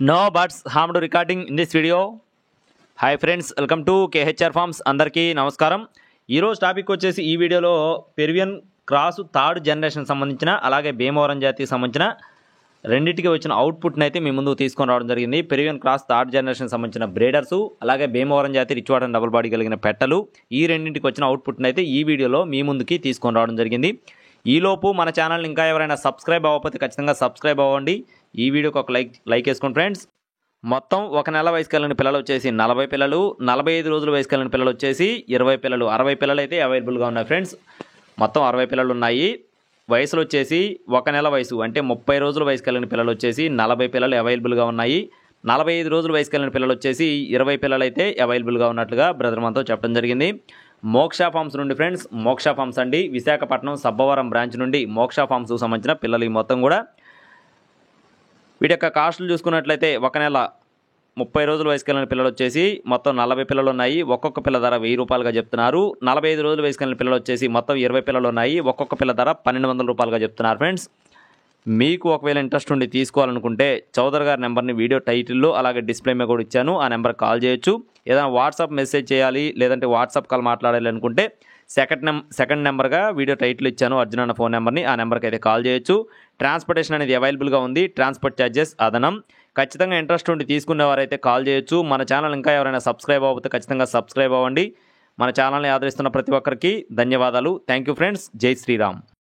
No buts harmed recording in this video. Hi friends, welcome to KHR forms. అందరికీ నమస్కారం. ఈరోజు topic వచ్చేసి ఈ వీడియోలో పెరువియన్ క్రాసు థర్డ్ జనరేషన్ సంబంధించిన అలాగే భీమవరం జాతికి సంబంధించిన రెండింటికి వచ్చిన అవుట్పుట్ని అయితే మీ ముందుకు తీసుకొని రావడం జరిగింది. పెరువియన్ క్రాస్ థర్డ్ జనరేషన్ సంబంధించిన బ్రేడర్సు అలాగే భీమవరం జాతి రిచ్ వాటర్ డబుల్ బాడీ కలిగిన పెట్టలు ఈ రెండింటికి వచ్చిన అవుట్పుట్ని అయితే ఈ వీడియోలో మీ ముందుకి తీసుకొని రావడం జరిగింది. ఈలోపు మన ఛానల్ని ఇంకా ఎవరైనా సబ్స్క్రైబ్ అవ్వకపోతే ఖచ్చితంగా సబ్స్క్రైబ్ అవ్వండి. ఈ వీడియోకి ఒక లైక్ వేసుకోండి ఫ్రెండ్స్. మొత్తం ఒక నెల వయసు కలిగిన పిల్లలు వచ్చేసి 40 పిల్లలు, 45 రోజుల వయసు కలిగిన పిల్లలు వచ్చేసి 20 పిల్లలు, 60 పిల్లలు అయితే అవైలబుల్గా ఉన్నాయి ఫ్రెండ్స్. మొత్తం 60 పిల్లలు ఉన్నాయి. వయసులు వచ్చేసి ఒక నెల వయసు అంటే 30 రోజుల వయసు కలిగిన పిల్లలు వచ్చేసి 40 పిల్లలు అవైలబుల్గా ఉన్నాయి. 45 రోజుల వయసు కలిగిన పిల్లలు వచ్చేసి 20 పిల్లలు అయితే అవైలబుల్గా ఉన్నట్లుగా బ్రదర్ మనతో చెప్పడం జరిగింది. మోక్ష ఫార్మ్స్ నుండి ఫ్రెండ్స్, మోక్ష ఫార్మ్స్ అండి, విశాఖపట్నం సబ్బవరం బ్రాంచ్ నుండి మోక్ష ఫార్మ్స్కు సంబంధించిన పిల్లలు ఈ మొత్తం కూడా. వీటి యొక్క కాస్టులు చూసుకున్నట్లయితే ఒక నెల 30 రోజుల వయసు కలిగిన పిల్లలు వచ్చేసి మొత్తం 40 పిల్లలు ఉన్నాయి. ఒక్కొక్క పిల్ల ధర 1000 రూపాయలుగా చెప్తున్నారు. 45 రోజుల వయసు కలిగిన పిల్లలు వచ్చేసి మొత్తం 20 పిల్లలు ఉన్నాయి. ఒక్కొక్క పిల్ల ధర 1200 రూపాయలుగా చెప్తున్నారు ఫ్రెండ్స్. మీకు ఒకవేళ ఇంట్రెస్ట్ ఉండి తీసుకోవాలనుకుంటే చౌదరి గారి నెంబర్ని వీడియో టైటిల్లో అలాగే డిస్ప్లే మీద కూడా ఇచ్చాను, ఆ నెంబర్కి కాల్ చేయొచ్చు. ఏదైనా వాట్సాప్ మెసేజ్ చేయాలి లేదంటే వాట్సాప్ కాల్ మాట్లాడాలి అనుకుంటే సెకండ్ నెంబర్గా వీడియో టైటిల్ ఇచ్చాను, అర్జున్ అన్న ఫోన్ నెంబర్ని, ఆ నెంబర్కి అయితే కాల్ చేయొచ్చు. ట్రాన్స్పోర్టేషన్ అనేది అవైలబుల్గా ఉంది, ట్రాన్స్పోర్ట్ ఛార్జెస్ అదనం. ఖచ్చితంగా ఇంట్రెస్ట్ ఉండి తీసుకునేవారైతే కాల్ చేయొచ్చు. మన ఛానల్ ఇంకా ఎవరైనా సబ్స్క్రైబ్ అవ్వకపోతే ఖచ్చితంగా సబ్స్క్రైబ్ అవ్వండి. మన ఛానల్ని ఆదరిస్తున్న ప్రతి ఒక్కరికి ధన్యవాదాలు. Thank you friends. జై శ్రీరామ్.